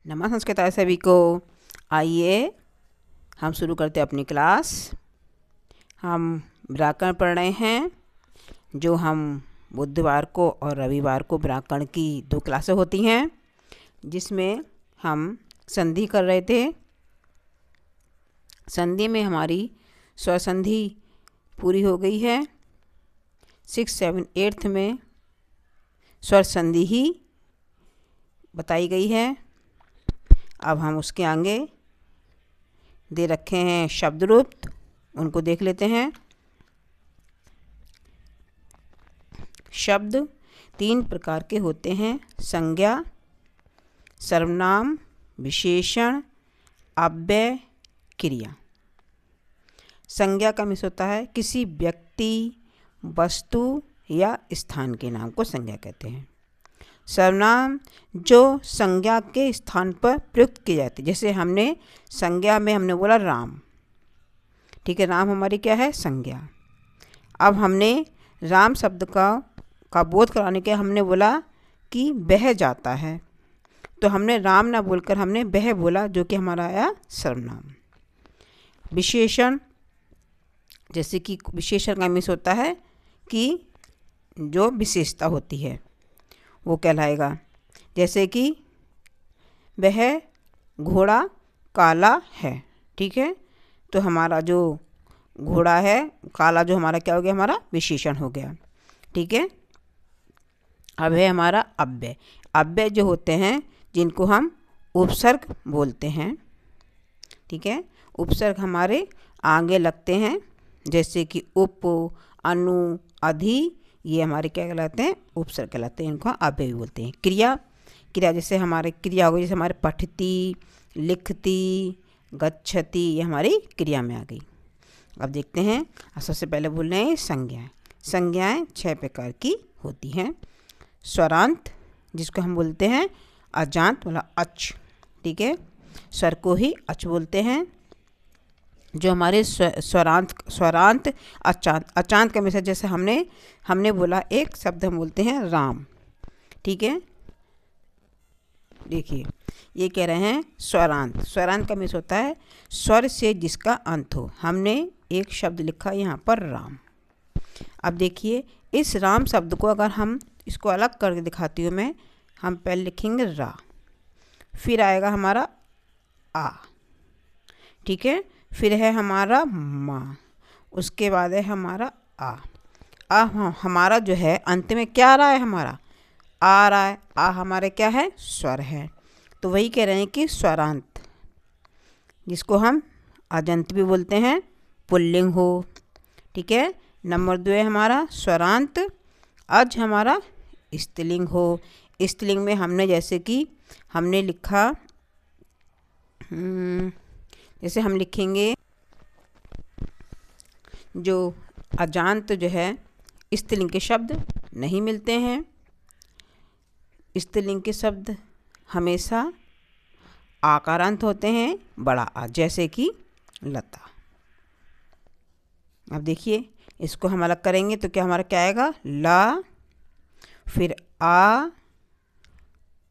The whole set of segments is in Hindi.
नमस्कार सभी को। आइए हम शुरू करते हैं अपनी क्लास। हम व्याकरण पढ़ रहे हैं, जो हम बुधवार को और रविवार को व्याकरण की 2 क्लासें होती हैं, जिसमें हम संधि कर रहे थे। संधि में हमारी स्वर संधि पूरी हो गई है। 6, 7, 8 में स्वर संधि ही बताई गई है। अब हम उसके आगे दे रखे हैं शब्द रूप, उनको देख लेते हैं। शब्द 3 प्रकार के होते हैं: संज्ञा, सर्वनाम, विशेषण, अव्यय, क्रिया। संज्ञा का मीन्स होता है किसी व्यक्ति, वस्तु या स्थान के नाम को संज्ञा कहते हैं। सर्वनाम जो संज्ञा के स्थान पर प्रयुक्त किए जाते हैं। जैसे हमने संज्ञा में हमने बोला राम, ठीक है, राम हमारी क्या है? संज्ञा। अब हमने राम शब्द का बोध कराने के हमने बोला कि बह जाता है, तो हमने राम ना बोलकर हमने बह बोला, जो कि हमारा आया सर्वनाम। विशेषण, जैसे कि विशेषण का मीन्स होता है कि जो विशेषता होती है वो कहलाएगा। जैसे कि वह घोड़ा काला है, ठीक है, तो हमारा जो घोड़ा है काला, जो हमारा क्या हो गया? हमारा विशेषण हो गया, ठीक है। अब है हमारा अव्यय। अव्यय जो होते हैं जिनको हम उपसर्ग बोलते हैं, ठीक है। उपसर्ग हमारे आगे लगते हैं, जैसे कि उप, अनु, अधि, ये हमारे क्या कहलाते हैं? उपसर्ग कहलाते हैं। इनको अव्यय भी बोलते हैं। क्रिया, क्रिया जैसे हमारे क्रिया हो गई, जैसे हमारे पठती, लिखती, गच्छति, ये हमारी क्रिया में आ गई। अब देखते हैं। सबसे पहले बोल रहे हैं संज्ञाएं। संज्ञाएं 6 प्रकार की होती हैं। स्वरांत, जिसको हम बोलते हैं अजांत, मतलब अच, ठीक है, स्वर को ही अच बोलते हैं। जो हमारे स्वरांत अचांत, अचांत का मतलब जैसे हमने बोला एक शब्द हम बोलते हैं राम, ठीक है। देखिए ये कह रहे हैं स्वरांत। स्वरांत का मतलब होता है स्वर से जिसका अंत हो। हमने एक शब्द लिखा यहाँ पर राम। अब देखिए इस राम शब्द को अगर हम इसको अलग करके दिखाती हूँ मैं, हम पहले लिखेंगे रा, फिर आएगा हमारा आ, ठीक है, फिर है हमारा माँ, उसके बाद है हमारा आ। हमारा जो है अंत में क्या आ रहा है? हमारा आ रहा है। आ हमारे क्या है? स्वर है। तो वही कह रहे हैं कि स्वरांत, जिसको हम अजंत भी बोलते हैं, पुल्लिंग हो, ठीक है। नंबर 2 है हमारा स्वरांत अज, हमारा स्त्रीलिंग हो। स्त्रीलिंग में हमने जैसे कि हमने लिखा, जैसे हम लिखेंगे जो अजांत जो है, स्त्रीलिंग के शब्द नहीं मिलते हैं। स्त्रीलिंग के शब्द हमेशा आकारांत होते हैं, बड़ा आ, जैसे कि लता। अब देखिए इसको हम अलग करेंगे तो क्या हमारा क्या आएगा? ला, फिर आ,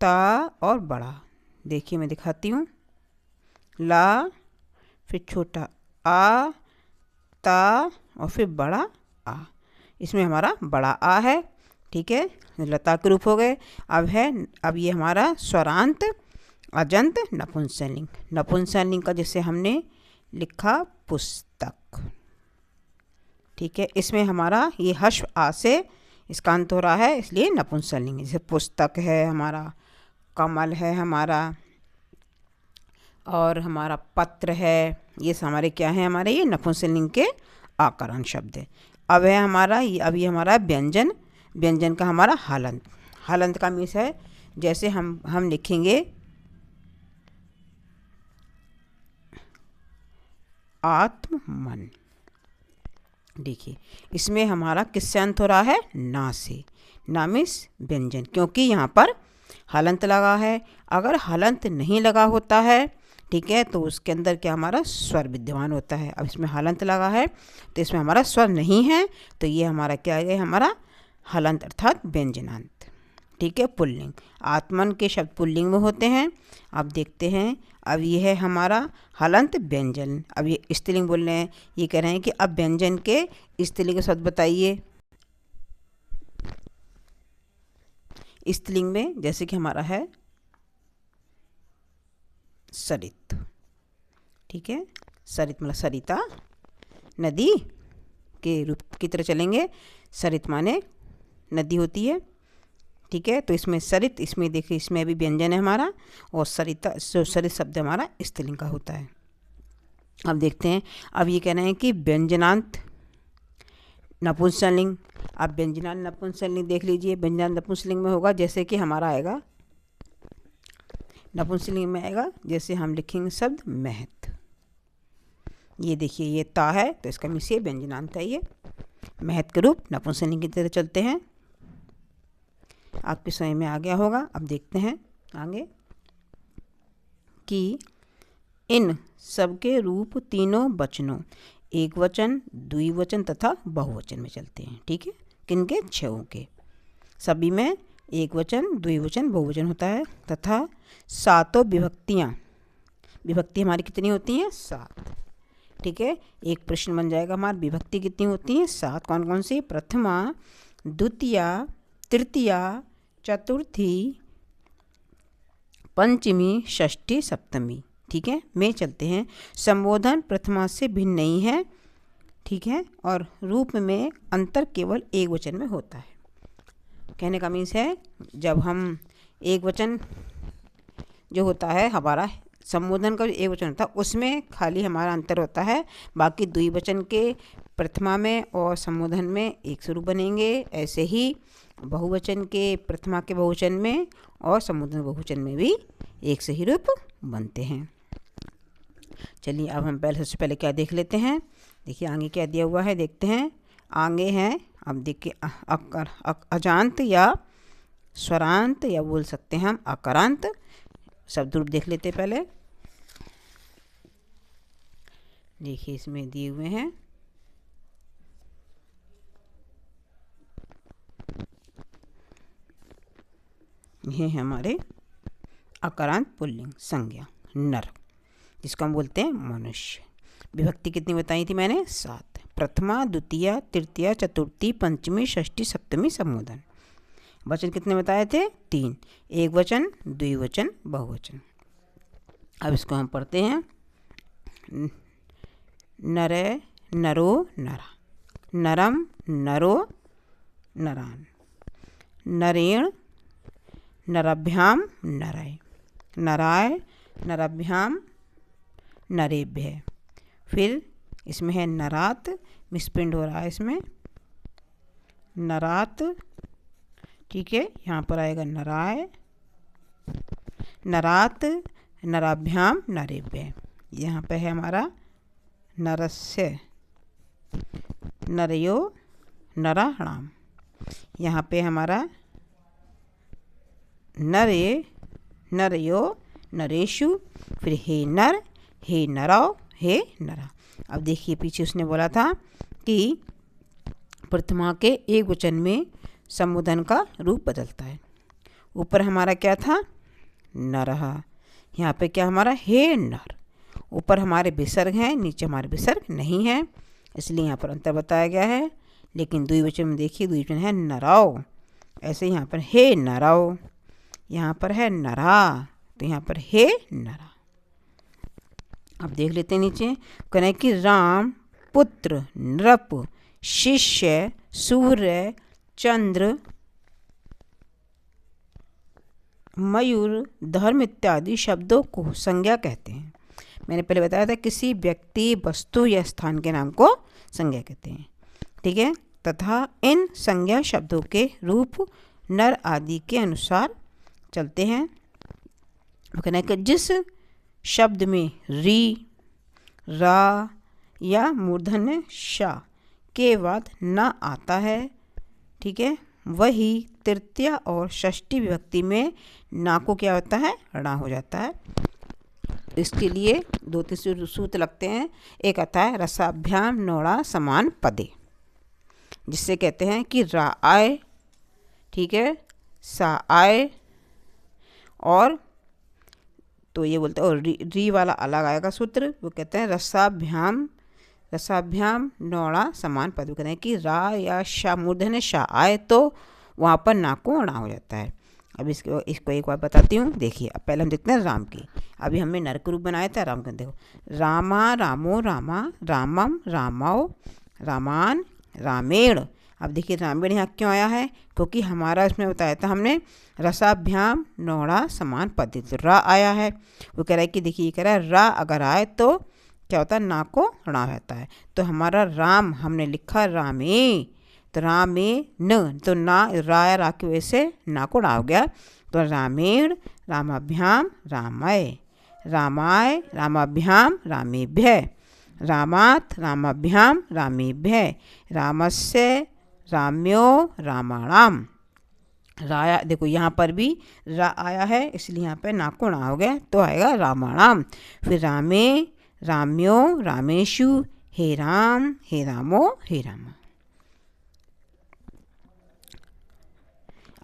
ता और बड़ा। देखिए मैं दिखाती हूँ। ला, फिर छोटा आ, ता और फिर बड़ा आ। इसमें हमारा बड़ा आ है, ठीक है, लता के रूप हो गए। अब ये हमारा स्वरांत अजंत नपुंसकलिंग। नपुंसकलिंग का जैसे हमने लिखा पुस्तक, ठीक है, इसमें हमारा ये हर्ष आ से इसका अंत हो रहा है, इसलिए नपुंसकलिंग। जैसे पुस्तक है हमारा, कमल है हमारा, और हमारा पत्र है, ये हमारे क्या है? हमारे ये नपुंसकलिंग के आकरण शब्द है। अब है हमारा ये हमारा व्यंजन। व्यंजन का हमारा हलंत। हलंत का मीन्स है जैसे हम लिखेंगे आत्म मन। देखिए इसमें हमारा किससे अंत हो रहा है? ना से। ना मीन्स व्यंजन, क्योंकि यहाँ पर हलंत लगा है। अगर हलंत नहीं लगा होता है, ठीक है, तो उसके अंदर क्या हमारा स्वर विद्यमान होता है। अब इसमें हलंत लगा है तो इसमें हमारा स्वर नहीं है, तो ये हमारा क्या है? हमारा हलंत अर्थात व्यंजनांत, ठीक है, पुल्लिंग। आत्मन के शब्द पुल्लिंग में होते हैं। अब देखते हैं, अब ये है हमारा हलंत व्यंजन। अब ये स्त्रीलिंग बोल रहे हैं, ये कह रहे हैं कि अब व्यंजन के स्त्रीलिंग के शब्द बताइए। स्त्रीलिंग में जैसे कि हमारा है सरित, ठीक है, सरित मतलब सरिता, नदी के रूप की तरह चलेंगे। सरित माने नदी होती है, ठीक है। तो इसमें सरित, इसमें देखिए इसमें भी व्यंजन है हमारा, और सरिता, सरित शब्द हमारा स्त्रीलिंग का होता है। अब देखते हैं, अब ये कह रहे हैं कि व्यंजनांत नपुंसकलिंग। अब व्यंजनांत नपुंसकलिंग देख लीजिए। व्यंजनांत नपुंसकलिंग में होगा जैसे कि हमारा आएगा, नपुंसकलिंग में आएगा जैसे हम लिखेंगे शब्द महत। ये देखिए ये ता है तो इसका मीन्स ये व्यंजनांत है। ये महत के रूप नपुंसकलिंग की तरह चलते हैं। आपके समझ में आ गया होगा। अब देखते हैं आगे कि इन सबके रूप तीनों वचनों, एक वचन, द्विवचन तथा बहुवचन में चलते हैं, ठीक है। किनके? छहों के। सभी में एक वचन, द्विवचन, बहुवचन होता है। तथा सातों विभक्तियाँ, विभक्ति हमारी कितनी होती हैं? 7, ठीक है। एक प्रश्न बन जाएगा हमारा, विभक्ति कितनी होती हैं? 7। कौन कौन सी? प्रथमा, द्वितीया, तृतीया, चतुर्थी, पंचमी, षष्ठी, सप्तमी, ठीक है, में चलते हैं। संबोधन प्रथमा से भिन्न नहीं है, ठीक है, और रूप में अंतर केवल एक वचन में होता है। कहने का मीन्स है, जब हम एक वचन जो होता है हमारा संबोधन का जो एक वचन होता है उसमें खाली हमारा अंतर होता है, बाकी द्विवचन के प्रथमा में और संबोधन में एक स्वरूप बनेंगे। ऐसे ही बहुवचन के प्रथमा के बहुवचन में और संबोधन बहुवचन में भी एक से ही रूप बनते हैं। चलिए अब हम पहले सबसे पहले क्या देख लेते हैं। देखिए आगे क्या दिया हुआ है, देखते हैं। आगे हैं, अब देखिए अजांत या स्वरांत या बोल सकते हैं हम अकारांत शब्द रूप देख लेते हैं पहले। देखिए इसमें दिए हुए हैं, ये है हमारे अकारांत पुल्लिंग संज्ञा नर, जिसको हम बोलते हैं मनुष्य। विभक्ति कितनी बताई थी मैंने? 7। प्रथमा, द्वितीया, तृतीया, चतुर्थी, पंचमी, षष्ठी, सप्तमी, संबोधन। वचन कितने बताए थे? 3। एक वचन, द्विवचन, बहुवचन। अब इसको हम पढ़ते हैं। नरे, नरो, नरा, नरम, नरो, नरान, नरेण, नरभ्याम, नराय, नराय, नरभ्याम, नरेभ्य। फिर इसमें है नरात, मिसप्रिंट हो रहा है इसमें, नरात, ठीक है। यहाँ पर आएगा नराय, नरात, नराभ्याम, नरेभ्य। यहाँ पे है हमारा नरस्य, नरयो, नराणाम। यहाँ पे हमारा नरे, नरयो, नरेशु। फिर हे नर, हे नराव, हे नरा। अब देखिए पीछे उसने बोला था कि प्रथमा के एक वचन में संबोधन का रूप बदलता है। ऊपर हमारा क्या था? नरहा। यहाँ पे क्या हमारा? हे नर। ऊपर हमारे विसर्ग हैं, नीचे हमारे विसर्ग नहीं है, इसलिए यहाँ पर अंतर बताया गया है। लेकिन द्विवचन में देखिए, द्विवचन है नराव, ऐसे यहाँ पर हे नराव, यहाँ पर है नरा, तो यहाँ पर हे नरा। अब देख लेते हैं नीचे, कहना कि राम, पुत्र, नृप, शिष्य, सूर्य, चंद्र, मयूर, धर्म इत्यादि शब्दों को संज्ञा कहते हैं। मैंने पहले बताया था किसी व्यक्ति, वस्तु या स्थान के नाम को संज्ञा कहते हैं, ठीक है। तथा इन संज्ञा शब्दों के रूप नर आदि के अनुसार चलते हैं। कहना है कि जिस शब्द में री, रा या मूर्धन्य शा के बाद न आता है, ठीक है, वही तृतीया और षष्ठी विभक्ति में ना को क्या होता है? णा हो जाता है। इसके लिए 2-3 सूत्र लगते हैं। एक आता है रसाभ्याम नोड़ा समान पदे, जिससे कहते हैं कि रा आए, ठीक है, सा आए, और तो ये बोलते हैं, और री वाला अलग आएगा सूत्र, वो कहते हैं रसाभ्याम नौड़ा समान पद। वो कहते हैं कि रा या शा मूर्धन्य शा आए तो वहाँ पर ना को अणा हो जाता है। अब इसको एक बार बताती हूँ, देखिए। अब पहले हम देखते हैं राम की। अभी हमने नर के रूप बनाया था राम का। देखो, रामा रामो रामा रामम रामाओ रामान रामेण। अब देखिए रामेण यहाँ क्यों आया है, क्योंकि हमारा इसमें बताया था हमने रसाभ्याम नौड़ा समान पद, तो रा आया है। वो कह रहा है कि देखिए, ये कह रहा है रा अगर आए तो क्या होता है, ना को णा रहता है। तो हमारा राम हमने लिखा रामे, तो रामे न, तो ना रा की वजह से ना को णा हो गया। तो रामेण रामाभ्याम रामाय, रामाय रामाभ्याम रामेभ्य, रामात् रामाभ्याम रामेभ्य, रामस्य राम्यो रामाणाम। राया, देखो यहाँ पर भी रा आया है, इसलिए यहाँ पे ना को णा हो गया, तो आएगा रामाणाम। फिर रामे राम्यो रामेशु, हे राम हे रामो हे रामा।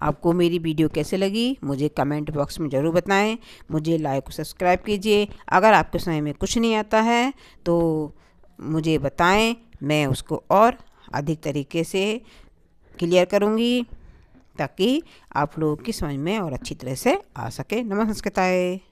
आपको मेरी वीडियो कैसे लगी मुझे कमेंट बॉक्स में ज़रूर बताएं। मुझे लाइक और सब्सक्राइब कीजिए। अगर आपके समय में कुछ नहीं आता है तो मुझे बताएं, मैं उसको और अधिक तरीके से क्लियर करूँगी, ताकि आप लोगों की समझ में और अच्छी तरह से आ सके। नमस्कार।